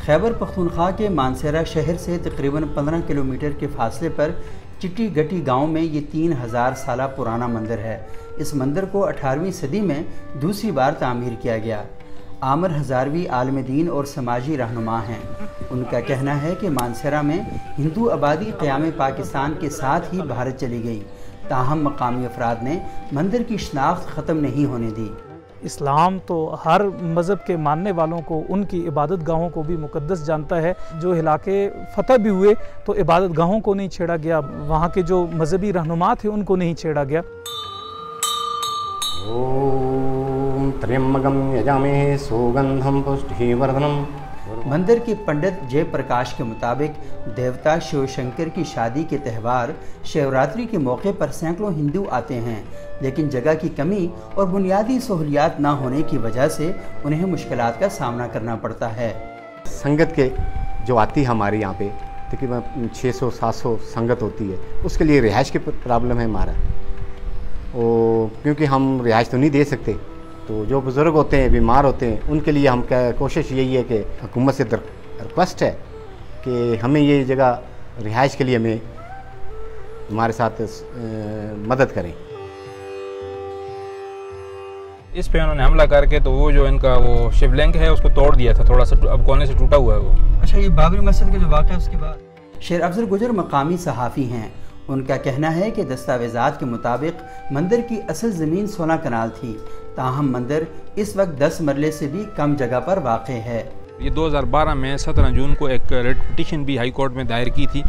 खैबर पख्तूनख्वा के मानसेरा शहर से तकरीबन 15 किलोमीटर के फासले पर चिट्टी गटी गांव में ये 3000 साल पुराना मंदिर है। इस मंदिर को 18वीं सदी में दूसरी बार तामीर किया गया। आमिर हज़ारवी आलिम दीन और समाजी रहनुमा हैं। उनका कहना है कि मानसेरा में हिंदू आबादी क़याम पाकिस्तान के साथ ही भारत चली गई, ताहम मकामी अफराद ने मंदिर की शनाख्त ख़त्म नहीं होने दी। इस्लाम तो हर मज़हब के मानने वालों को उनकी इबादत गाहों को भी मुक़द्दस जानता है। जो इलाके फ़तह भी हुए तो इबादत गाहों को नहीं छेड़ा गया, वहाँ के जो मजहबी रहनुमा थे उनको नहीं छेड़ा गया। ओम त्र्यंबकम यजामहे सुगंधम पुष्टिवर्धनम। मंदिर के पंडित जयप्रकाश के मुताबिक देवता शिव शंकर की शादी के त्यौहार शिवरात्रि के मौके पर सैकड़ों हिंदू आते हैं, लेकिन जगह की कमी और बुनियादी सहूलियात ना होने की वजह से उन्हें मुश्किलात का सामना करना पड़ता है। संगत के जो आती है हमारे यहाँ पे तकरीबन 600-700 संगत होती है, उसके लिए रिहाइश की प्रॉब्लम है हमारा। क्योंकि हम रिहाइश तो नहीं दे सकते, तो जो बुज़ुर्ग होते हैं, बीमार होते हैं, उनके लिए हम कोशिश यही है कि हुकूमत से रिक्वेस्ट है कि हमें ये जगह रिहाइश के लिए हमें हमारे साथ मदद करें। इस पे उन्होंने हमला करके तो वो जो इनका वो शिवलिंग है उसको तोड़ दिया था, थोड़ा सा अब कोने से टूटा हुआ है वो। अच्छा, ये बाबरी मस्जिद का जो वाक़या है उसके बाद शेर अफजल गुजर मकामी सहाफ़ी हैं। उनका कहना है कि दस्तावेज़ात के मुताबिक मंदिर की असल ज़मीन 16 कनाल थी, ताहम मंदिर इस वक्त 10 मरले से भी कम जगह पर वाक़ है। ये 2012 में 17 जून को एक रिट पिटीशन भी हाई कोर्ट में दायर की थी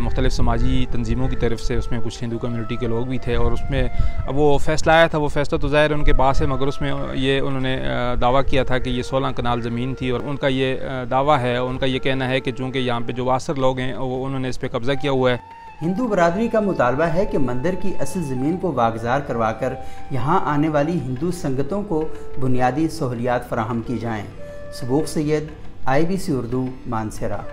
मुख्तलिफ समाजी तंजीमों की तरफ से। उसमें कुछ हिंदू कम्युनिटी के लोग भी थे और उसमें अब वो फ़ैसला आया था। वो फ़ैसला तो ज़ाहिर उनके पास है, मगर उसमें ये उन्होंने दावा किया था कि ये 16 कनाल ज़मीन थी। और उनका ये दावा है, उनका ये कहना है कि चूँकि यहाँ पर जो वासर लोग हैं वो उन्होंने इस पर कब्ज़ा किया हुआ है। हिंदू बरादरी का मुतालबा है कि मंदिर की असल ज़मीन को वागज़ार करवाकर यहाँ आने वाली हिंदू संगतों को बुनियादी सहूलियात फराहम की जाएँ। सबूक सैयद, IBC उर्दू, मानसेरा।